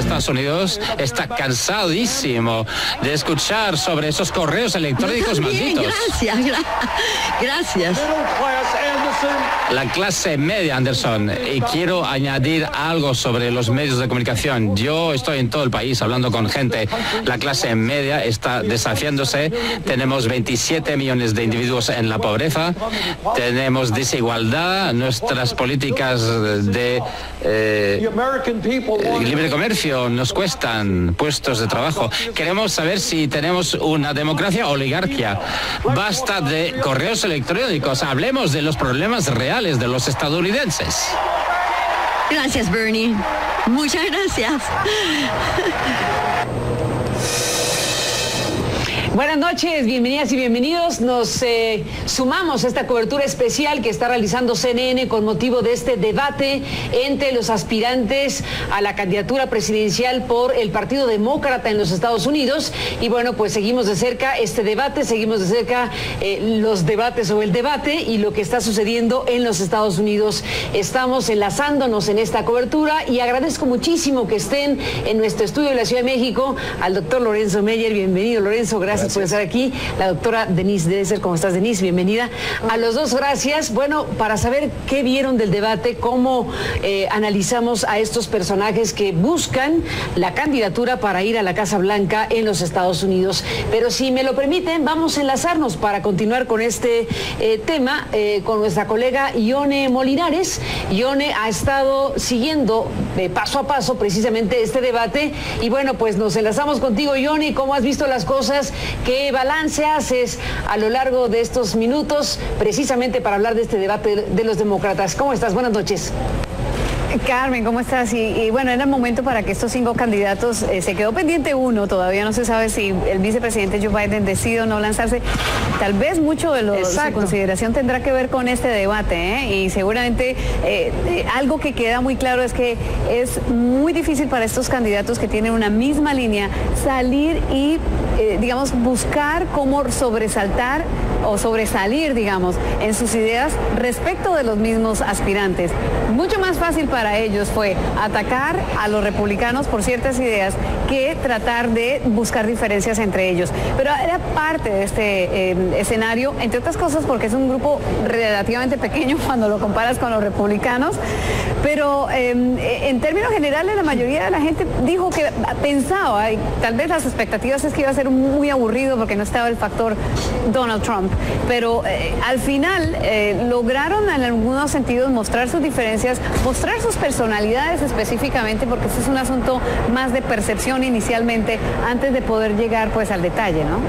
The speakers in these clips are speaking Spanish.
Estados Unidos está cansadísimo de escuchar sobre esos correos electrónicos malditos. Gracias. La clase media, Anderson, y quiero añadir algo sobre los medios de comunicación. Yo estoy en todo el país hablando con gente. La clase media está desafiándose. Tenemos 27 millones de individuos en la pobreza. Tenemos desigualdad. Nuestras políticas de libre comercio nos cuestan puestos de trabajo. Queremos saber si tenemos una democracia o oligarquía. Basta de correos electrónicos. Hablemos de los problemas reales de los estadounidenses. Gracias, Bernie. Muchas gracias. Buenas noches, bienvenidas y bienvenidos. Nos sumamos a esta cobertura especial que está realizando CNN con motivo de este debate entre los aspirantes a la candidatura presidencial por el Partido Demócrata en los Estados Unidos. Y bueno, pues seguimos de cerca este debate, seguimos de cerca los debates o el debate y lo que está sucediendo en los Estados Unidos. Estamos enlazándonos en esta cobertura y agradezco muchísimo que estén en nuestro estudio de la Ciudad de México al doctor Lorenzo Meyer. Bienvenido, Lorenzo, gracias por estar aquí. La doctora Denise Dresser, ¿cómo estás, Denise? Bienvenida. A los dos, gracias. Bueno, para saber qué vieron del debate, cómo analizamos a estos personajes que buscan la candidatura para ir a la Casa Blanca en los Estados Unidos. Pero si me lo permiten, vamos a enlazarnos para continuar con este tema con nuestra colega Ione Molinares. Ione ha estado siguiendo paso a paso precisamente este debate y bueno, pues nos enlazamos contigo, Ione. ¿Cómo has visto las cosas? ¿Qué balance haces a lo largo de estos minutos precisamente para hablar de este debate de los demócratas? ¿Cómo estás? Buenas noches. Carmen, ¿cómo estás? Y bueno, era el momento para que estos 5 candidatos, se quedó pendiente uno, todavía no se sabe si el vicepresidente Joe Biden decide o no lanzarse. Tal vez mucho de su consideración tendrá que ver con este debate, y seguramente algo que queda muy claro es que es muy difícil para estos candidatos que tienen una misma línea salir y, digamos, buscar cómo sobresaltar o sobresalir, digamos, en sus ideas respecto de los mismos aspirantes. Mucho más fácil para ellos fue atacar a los republicanos por ciertas ideas que tratar de buscar diferencias entre ellos. Pero era parte de este escenario, entre otras cosas porque es un grupo relativamente pequeño cuando lo comparas con los republicanos, pero en términos generales la mayoría de la gente dijo que pensaba, y tal vez las expectativas es que iba a ser muy aburrido porque no estaba el factor Donald Trump, pero al final lograron en algunos sentidos mostrar sus diferencias, mostrar sus personalidades específicamente, porque este es un asunto más de percepción inicialmente antes de poder llegar pues al detalle, ¿no?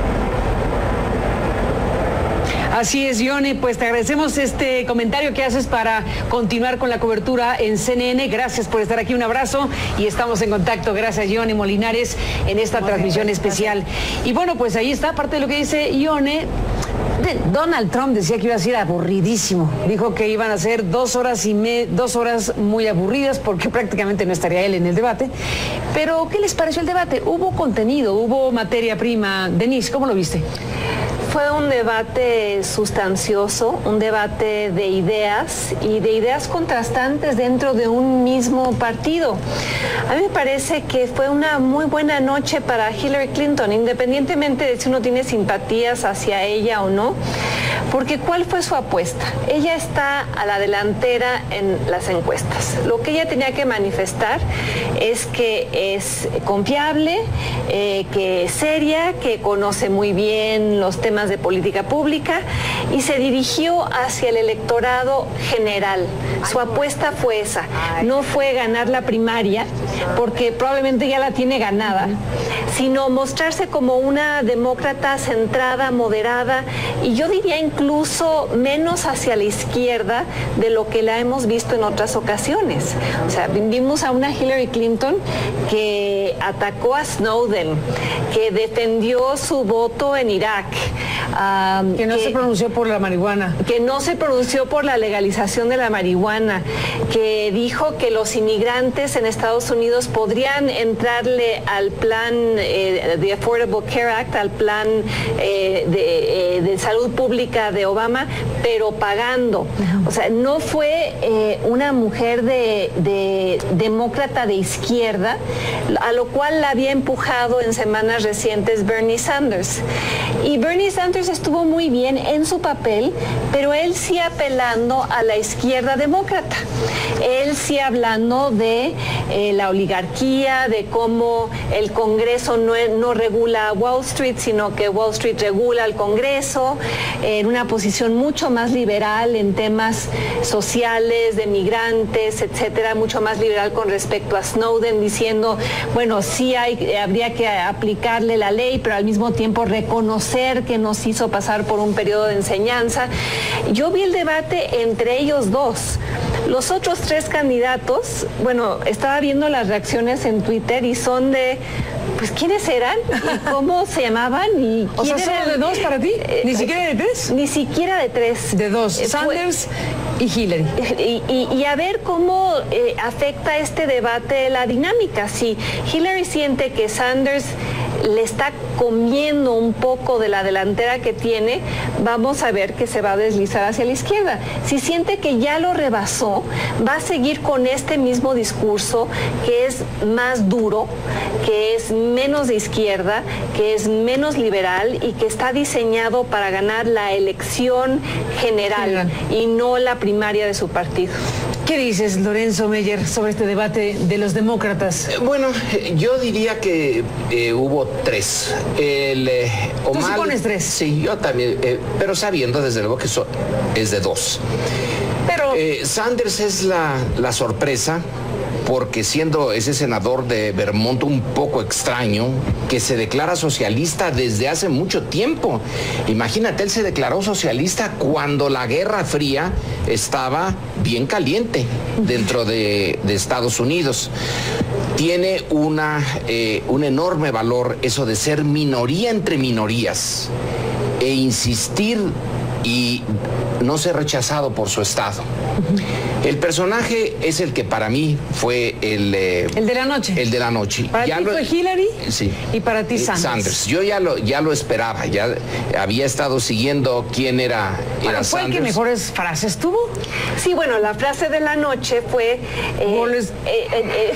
Así es, Ione, pues te agradecemos este comentario que haces para continuar con la cobertura en CNN. Gracias por estar aquí, un abrazo y estamos en contacto. Gracias, Ione Molinares, en esta transmisión especial. Y bueno, pues ahí está parte de lo que dice Ione. Donald Trump decía que iba a ser aburridísimo. Dijo que iban a ser 2 horas muy aburridas porque prácticamente no estaría él en el debate. Pero, ¿qué les pareció el debate? Hubo contenido, hubo materia prima. Denise, ¿cómo lo viste? Fue un debate sustancioso, un debate de ideas y de ideas contrastantes dentro de un mismo partido. A mí me parece que fue una muy buena noche para Hillary Clinton, independientemente de si uno tiene simpatías hacia ella o no, porque ¿cuál fue su apuesta? Ella está a la delantera en las encuestas. Lo que ella tenía que manifestar es que es confiable, que es seria, que conoce muy bien los temas de política pública y se dirigió hacia el electorado general. Su apuesta fue esa, no fue ganar la primaria, porque probablemente ya la tiene ganada, sino mostrarse como una demócrata centrada, moderada y yo diría incluso menos hacia la izquierda de lo que la hemos visto en otras ocasiones. O sea, vimos a una Hillary Clinton que atacó a Snowden, que defendió su voto en Irak, que no se pronunció por la marihuana. Que no se pronunció por la legalización de la marihuana, que dijo que los inmigrantes en Estados Unidos podrían entrarle al plan de Affordable Care Act, al plan de salud pública la de Obama, pero pagando. O sea, no fue una mujer de demócrata de izquierda, a lo cual la había empujado en semanas recientes Bernie Sanders. Y Bernie Sanders estuvo muy bien en su papel, pero él sí apelando a la izquierda demócrata. Él sí hablando de la oligarquía, de cómo el Congreso no regula a Wall Street, sino que Wall Street regula al Congreso, en una posición mucho más liberal en temas sociales, de migrantes, etcétera, mucho más liberal con respecto a Snowden, diciendo, bueno, sí habría que aplicarle la ley, pero al mismo tiempo reconocer que nos hizo pasar por un periodo de enseñanza. Yo vi el debate entre ellos dos. Los otros tres candidatos, bueno, estaba viendo las reacciones en Twitter y son de, pues, ¿quiénes eran? ¿Y cómo se llamaban? ¿Y o sea, ¿solo de dos para ti? ¿Ni siquiera de tres? Ni siquiera de tres. De dos, Sanders y Hillary. Y a ver cómo afecta este debate la dinámica. Si Hillary siente que Sanders le está comiendo un poco de la delantera que tiene, vamos a ver que se va a deslizar hacia la izquierda. Si siente que ya lo rebasó, va a seguir con este mismo discurso que es más duro, que es menos de izquierda, que es menos liberal y que está diseñado para ganar la elección general y no la primaria de su partido. ¿Qué dices, Lorenzo Meyer, sobre este debate de los demócratas? Bueno, yo diría que hubo tres. ¿Tú sí pones tres? Sí, yo también, pero sabiendo desde luego que es de dos. Pero Sanders es la sorpresa, porque siendo ese senador de Vermont un poco extraño, que se declara socialista desde hace mucho tiempo. Imagínate, él se declaró socialista cuando la Guerra Fría estaba bien caliente dentro de Estados Unidos. Tiene un enorme valor eso de ser minoría entre minorías e insistir y no ser rechazado por su estado. El personaje es el que para mí fue el de la noche. El de la noche. Para ti fue Hillary. Sí. Y para ti Sanders. Yo ya lo esperaba, ya había estado siguiendo quién era Sanders. ¿Fue el que mejores frases tuvo? Sí, bueno, la frase de la noche fue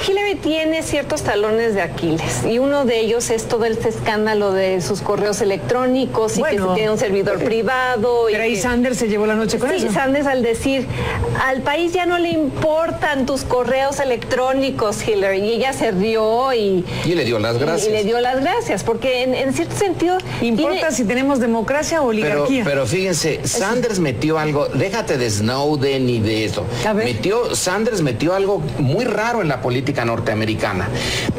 Hillary tiene ciertos talones de Aquiles y uno de ellos es todo este escándalo de sus correos electrónicos y que se tiene un servidor privado. Pero ahí Sanders se llevó la noche con eso. Sí, Sanders al decir, al país ya no le importan tus correos electrónicos, Hillary, y ella se rió y le dio las gracias. Y le dio las gracias, porque en cierto sentido... ¿Importa si tenemos democracia o oligarquía? Pero fíjense, Sanders metió algo, déjate de Snowden y de eso. Sanders metió algo muy raro en la política norteamericana.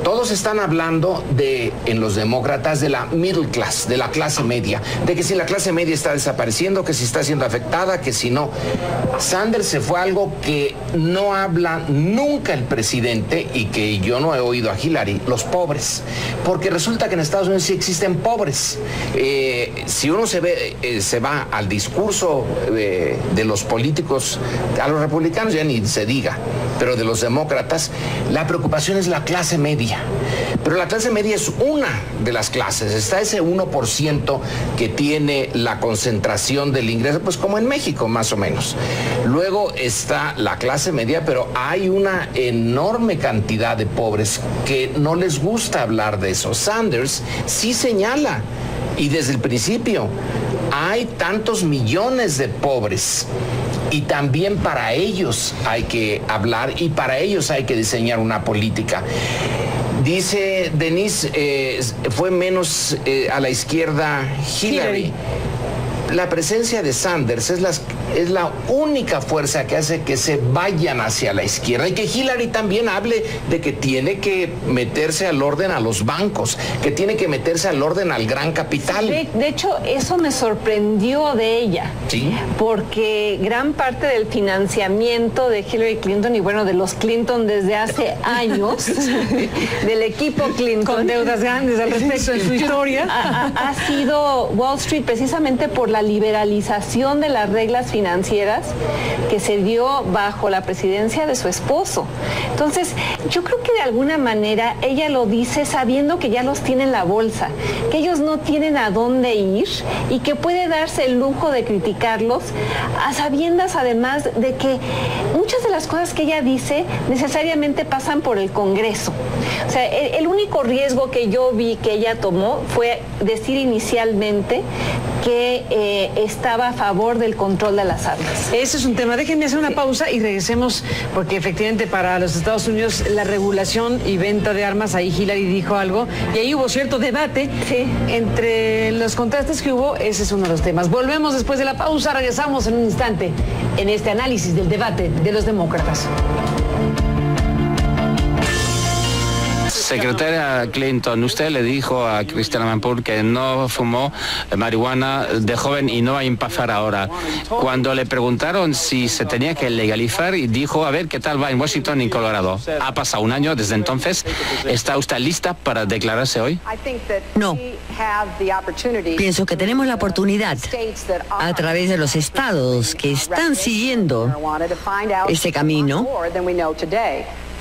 Todos están hablando en los demócratas de la middle class, de la clase media, de que si la clase media está desapareciendo, que si está siendo afectada, que si no. Sanders se fue a algo que no habla nunca el presidente y que yo no he oído a Hillary, los pobres. Porque resulta que en Estados Unidos sí existen pobres. Si uno se va al discurso de los políticos, a los republicanos ya ni se diga, pero de los demócratas, la preocupación es la clase media. Pero la clase media es una de las clases. Está ese 1% que tiene la concentración del ingreso, pues como en México, más o menos. Luego está la clase media, pero hay una enorme cantidad de pobres que no les gusta hablar de eso. Sanders sí señala, y desde el principio, hay tantos millones de pobres. Y también para ellos hay que hablar y para ellos hay que diseñar una política. Dice Denise, fue menos a la izquierda Hillary. La presencia de Sanders es la única fuerza que hace que se vayan hacia la izquierda y que Hillary también hable de que tiene que meterse al orden a los bancos, que tiene que meterse al orden al gran capital. De hecho, eso me sorprendió de ella, ¿sí? Porque gran parte del financiamiento de Hillary Clinton y bueno, de los Clinton desde hace años, del equipo Clinton, con deudas grandes al respecto de su historia, ha sido Wall Street precisamente por la liberalización de las reglas financieras financieras que se dio bajo la presidencia de su esposo. Entonces, yo creo que de alguna manera ella lo dice sabiendo que ya los tiene en la bolsa, que ellos no tienen a dónde ir y que puede darse el lujo de criticarlos a sabiendas además de que muchas de las cosas que ella dice necesariamente pasan por el Congreso. O sea, el único riesgo que yo vi que ella tomó fue decir inicialmente que estaba a favor del control de las armas. Ese es un tema. Déjenme hacer una pausa y regresemos, porque efectivamente para los Estados Unidos la regulación y venta de armas, ahí Hillary dijo algo, y ahí hubo cierto debate. Sí. Entre los contrastes que hubo, ese es uno de los temas. Volvemos después de la pausa, regresamos en un instante en este análisis del debate de los demócratas. Secretaria Clinton, usted le dijo a Christiane Amanpour que no fumó marihuana de joven y no va a empezar ahora. Cuando le preguntaron si se tenía que legalizar, dijo, a ver qué tal va en Washington y Colorado. Ha pasado un año desde entonces. ¿Está usted lista para declararse hoy? No. Pienso que tenemos la oportunidad, a través de los estados que están siguiendo ese camino,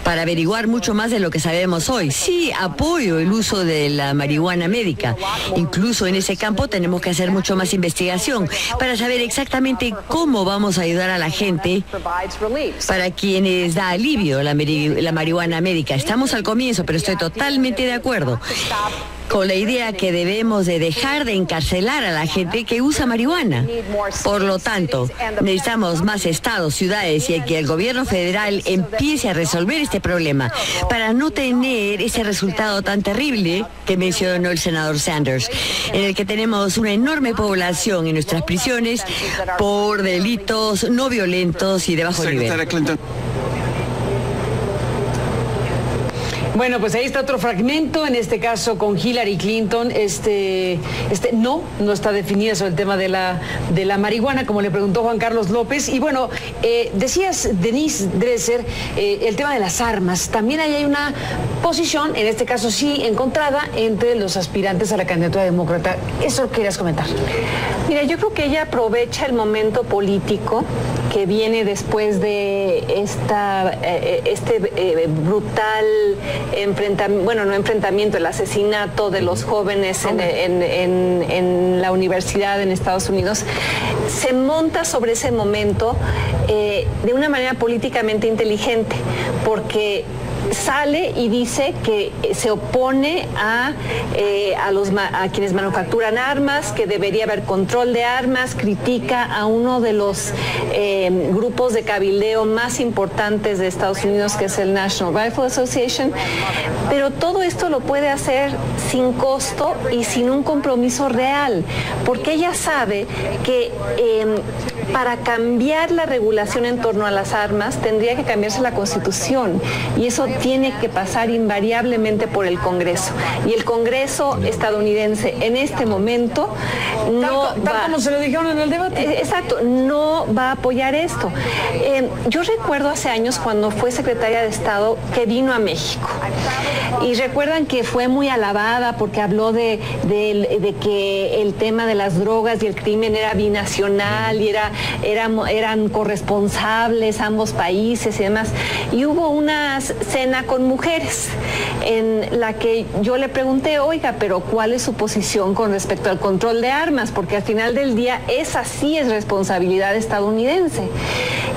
para averiguar mucho más de lo que sabemos hoy. Sí, apoyo el uso de la marihuana médica. Incluso en ese campo tenemos que hacer mucho más investigación para saber exactamente cómo vamos a ayudar a la gente para quienes da alivio la marihuana médica. Estamos al comienzo, pero estoy totalmente de acuerdo con la idea que debemos de dejar de encarcelar a la gente que usa marihuana. Por lo tanto, necesitamos más estados, ciudades y que el gobierno federal empiece a resolver este problema para no tener ese resultado tan terrible que mencionó el senador Sanders, en el que tenemos una enorme población en nuestras prisiones por delitos no violentos y de bajo nivel. Bueno, pues ahí está otro fragmento, en este caso con Hillary Clinton. No está definida sobre el tema de la marihuana, como le preguntó Juan Carlos López. Y bueno, decías, Denise Dresser, el tema de las armas. También ahí hay una posición, en este caso sí, encontrada entre los aspirantes a la candidatura demócrata. ¿Eso querías comentar? Mira, yo creo que ella aprovecha el momento político que viene después de este brutal enfrentamiento, el asesinato de los jóvenes en la universidad en Estados Unidos. Se monta sobre ese momento de una manera políticamente inteligente, porque sale y dice que se opone a quienes manufacturan armas, que debería haber control de armas, critica a uno de los grupos de cabildeo más importantes de Estados Unidos, que es el National Rifle Association, pero todo esto lo puede hacer sin costo y sin un compromiso real, porque ella sabe que para cambiar la regulación en torno a las armas tendría que cambiarse la Constitución, y eso tiene que pasar invariablemente por el Congreso. Y el Congreso estadounidense en este momento tal como se lo dijeron en el debate. Exacto, no va a apoyar esto. Yo recuerdo hace años, cuando fue secretaria de Estado, que vino a México. Y recuerdan que fue muy alabada porque habló de que el tema de las drogas y el crimen era binacional y eran corresponsables ambos países y demás. Y hubo una cena con mujeres en la que yo le pregunté, oiga, pero ¿cuál es su posición con respecto al control de armas? Porque al final del día esa sí es responsabilidad estadounidense.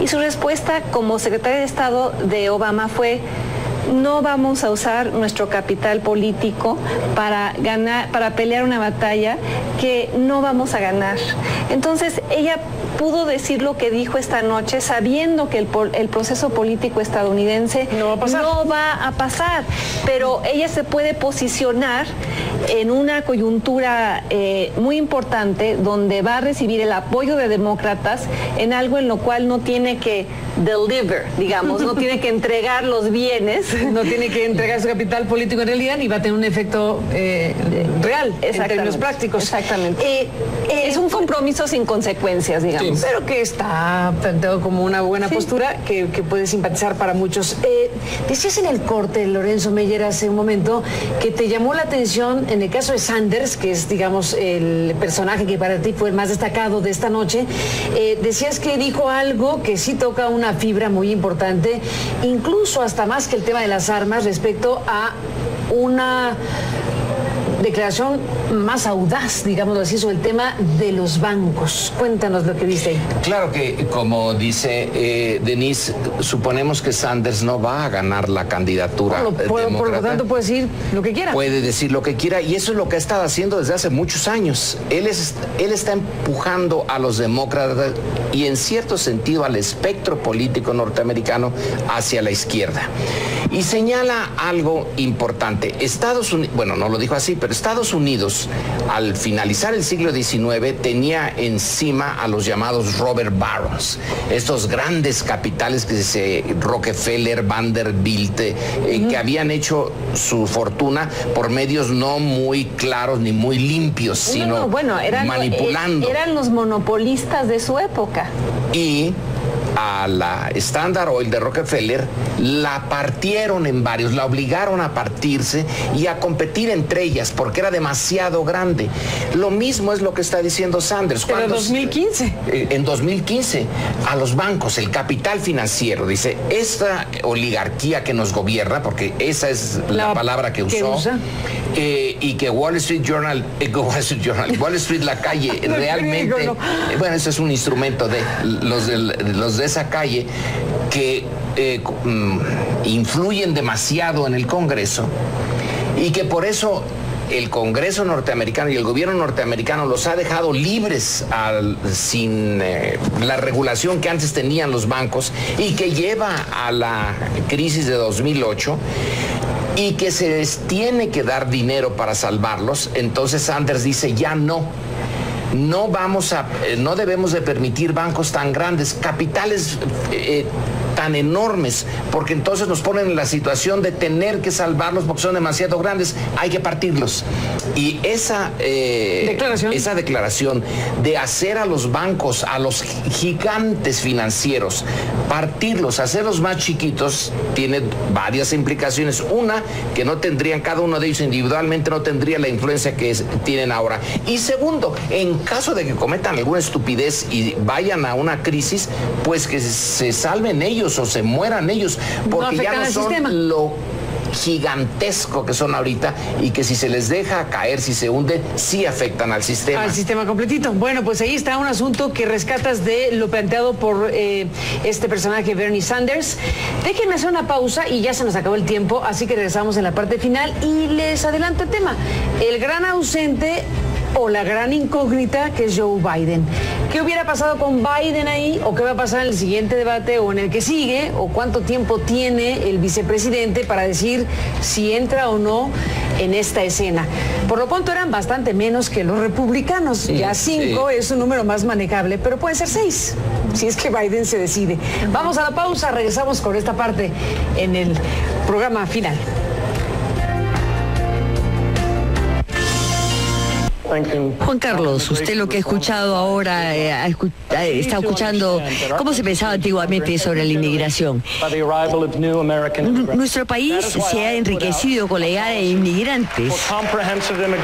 Y su respuesta como secretaria de Estado de Obama fue: no vamos a usar nuestro capital político para pelear una batalla que no vamos a ganar. Entonces ella pudo decir lo que dijo esta noche, sabiendo que el proceso político estadounidense no va a pasar, pero ella se puede posicionar en una coyuntura muy importante, donde va a recibir el apoyo de demócratas en algo en lo cual no tiene que deliver, digamos, no tiene que entregar los bienes, no tiene que entregar su capital político en realidad, y va a tener un efecto real en términos prácticos. Exactamente. Es un compromiso sin consecuencias, digamos. pero que está planteado como una buena postura que puede simpatizar para muchos. Decías en el corte, Lorenzo Meyer, hace un momento, que te llamó la atención en el caso de Sanders, que es, digamos, el personaje que para ti fue el más destacado de esta noche. Decías que dijo algo que sí toca una fibra muy importante, incluso hasta más que el tema de las armas, respecto a una declaración más audaz, digámoslo así, sobre el tema de los bancos. Cuéntanos lo que viste ahí. Claro que, como dice Denise, suponemos que Sanders no va a ganar la candidatura por lo tanto puede decir lo que quiera. Puede decir lo que quiera, y eso es lo que ha estado haciendo desde hace muchos años. Él está empujando a los demócratas y en cierto sentido al espectro político norteamericano hacia la izquierda. Y señala algo importante. Estados Unidos, bueno, no lo dijo así, pero Estados Unidos, al finalizar el siglo XIX, tenía encima a los llamados robber barons, estos grandes capitales Rockefeller, Vanderbilt, que habían hecho su fortuna por medios no muy claros ni muy limpios, sino manipulando. Eran los monopolistas de su época. Y a la Standard Oil de Rockefeller la partieron en varios, la obligaron a partirse y a competir entre ellas porque era demasiado grande. Lo mismo es lo que está diciendo Sanders. Pero en 2015. En 2015, a los bancos, el capital financiero, dice, esta oligarquía que nos gobierna, porque esa es la palabra que usó, y que Wall Street, La Calle, realmente, bueno, eso es un instrumento de los de esa calle que influyen demasiado en el Congreso y que por eso el Congreso norteamericano y el gobierno norteamericano los ha dejado libres sin la regulación que antes tenían los bancos y que lleva a la crisis de 2008 y que se les tiene que dar dinero para salvarlos. Entonces Sanders dice, ya no debemos de permitir bancos tan grandes, capitales tan enormes, porque entonces nos ponen en la situación de tener que salvarlos porque son demasiado grandes, hay que partirlos. Y esa declaración de hacer a los bancos, a los gigantes financieros, partirlos, hacerlos más chiquitos, tiene varias implicaciones. Una, que no tendrían, cada uno de ellos individualmente no tendría la influencia que tienen ahora. Y segundo, en caso de que cometan alguna estupidez y vayan a una crisis, pues que se salven ellos o se mueran ellos, porque ya no son lo gigantesco que son ahorita y que si se les deja caer, si se hunde, sí afectan al sistema. Al sistema completito. Bueno, pues ahí está un asunto que rescatas de lo planteado por este personaje, Bernie Sanders. Déjenme hacer una pausa y ya se nos acabó el tiempo, así que regresamos en la parte final y les adelanto el tema. El gran ausente o la gran incógnita que es Joe Biden. ¿Qué hubiera pasado con Biden ahí? ¿O qué va a pasar en el siguiente debate o en el que sigue? ¿O cuánto tiempo tiene el vicepresidente para decir si entra o no en esta escena? Por lo pronto eran bastante menos que los republicanos. Sí, ya 5 es un número más manejable, pero pueden ser 6, si es que Biden se decide. Vamos a la pausa, regresamos con esta parte en el programa final. Juan Carlos, usted lo que ha escuchado ahora, está escuchando cómo se pensaba antiguamente sobre la inmigración. Nuestro país se ha enriquecido con la llegada de inmigrantes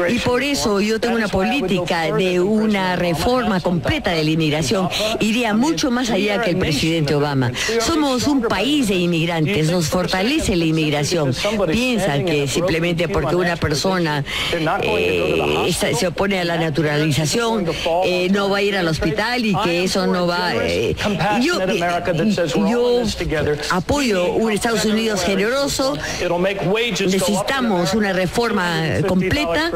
y por eso yo tengo una política de una reforma completa de la inmigración. Iría mucho más allá que el presidente Obama. Somos un país de inmigrantes, nos fortalece la inmigración. Piensan que simplemente porque una persona se opone a la naturalización, no va a ir al hospital y que eso no va... Yo apoyo un Estados Unidos generoso, necesitamos una reforma completa.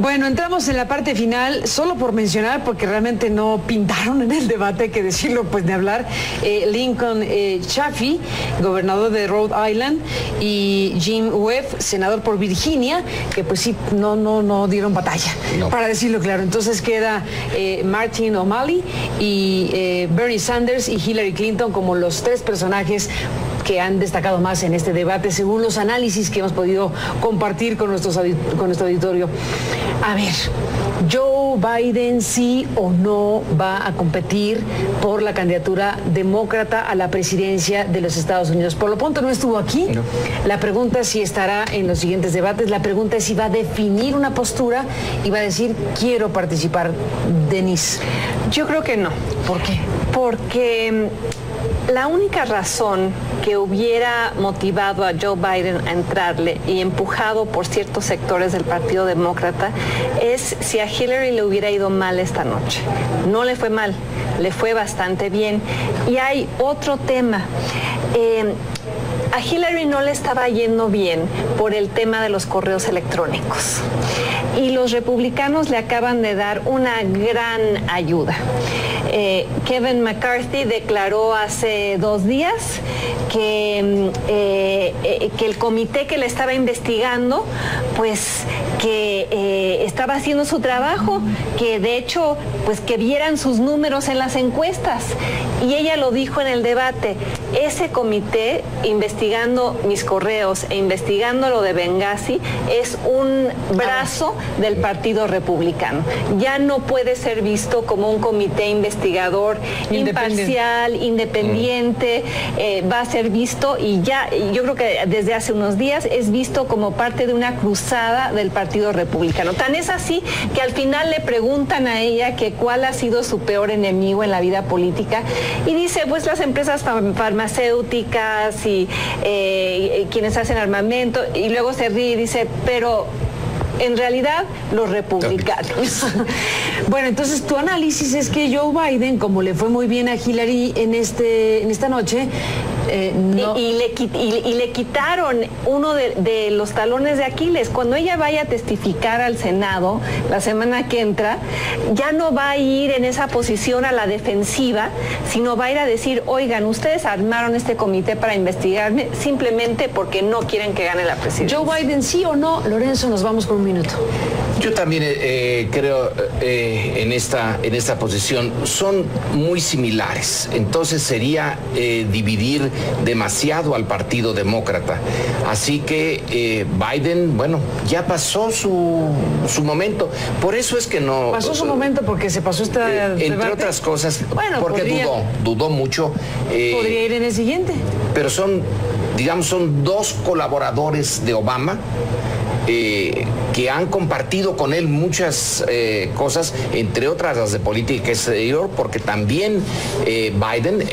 Bueno, entramos en la parte final, solo por mencionar, porque realmente no pintaron en el debate, hay que decirlo, pues de hablar, Lincoln Chafee, gobernador de Rhode Island, y Jim Webb, senador por Virginia, que pues sí, no dieron batalla, para decirlo claro. Entonces queda Martin O'Malley y Bernie Sanders y Hillary Clinton como los 3 personajes que han destacado más en este debate, según los análisis que hemos podido compartir con nuestro auditorio. A ver, Joe Biden sí o no va a competir por la candidatura demócrata a la presidencia de los Estados Unidos. Por lo pronto no estuvo aquí. No. La pregunta es si estará en los siguientes debates. La pregunta es si va a definir una postura y va a decir, quiero participar. Denise. Yo creo que no. ¿Por qué? Porque la única razón que hubiera motivado a Joe Biden a entrarle y empujado por ciertos sectores del Partido Demócrata es si a Hillary le hubiera ido mal esta noche. No le fue mal, le fue bastante bien. Y hay otro tema. A Hillary no le estaba yendo bien por el tema de los correos electrónicos. Y los republicanos le acaban de dar una gran ayuda. Kevin McCarthy declaró hace 2 días que el comité que le estaba investigando, pues que estaba haciendo su trabajo, que de hecho, pues que vieran sus números en las encuestas. Y ella lo dijo en el debate, ese comité investigando mis correos e investigando lo de Benghazi es un brazo del Partido Republicano. Ya no puede ser visto como un comité investigador imparcial, independiente, va a ser visto y ya, yo creo que desde hace unos días es visto como parte de una cruzada del Partido Republicano. Tan es así que al final le preguntan a ella que cuál ha sido su peor enemigo en la vida política y dice, pues las empresas farmacéuticas y quienes hacen armamento, y luego se ríe y dice, pero en realidad los republicanos. Bueno, entonces tu análisis es que Joe Biden, como le fue muy bien a Hillary en esta noche, no. y le quitaron uno de los talones de Aquiles. Cuando ella vaya a testificar al Senado la semana que entra, ya no va a ir en esa posición a la defensiva, sino va a ir a decir, oigan, ustedes armaron este comité para investigarme simplemente porque no quieren que gane la presidencia. Joe Biden, ¿sí o no? Lorenzo, nos vamos con un minuto. Yo también creo en esta posición. Son muy similares. Entonces sería dividir demasiado al Partido Demócrata. Así que Biden, bueno, ya pasó su momento. Por eso es que no... Pasó su momento porque se pasó esta entre otras cosas, bueno, porque dudó mucho. Podría ir en el siguiente. Pero son 2 colaboradores de Obama que han compartido con él muchas cosas, entre otras las de política exterior, porque también Biden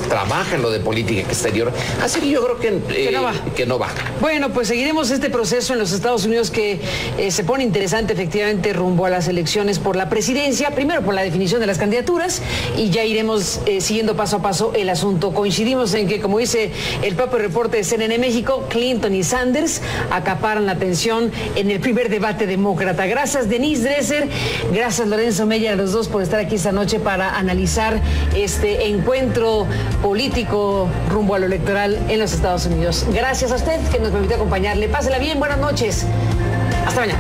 trabaja en lo de política exterior. Así que yo creo que no va. Bueno, pues seguiremos este proceso en los Estados Unidos que se pone interesante efectivamente rumbo a las elecciones por la presidencia, primero por la definición de las candidaturas y ya iremos siguiendo paso a paso el asunto. Coincidimos en que, como dice el propio reporte de CNN México, Clinton y Sanders acaparan la atención en el primer debate demócrata. Gracias, Denise Dresser. Gracias, Lorenzo Meyer, a los dos por estar aquí esta noche para analizar este encuentro político rumbo a lo electoral en los Estados Unidos. Gracias a usted que nos permitió acompañarle. Pásela bien, buenas noches. Hasta mañana.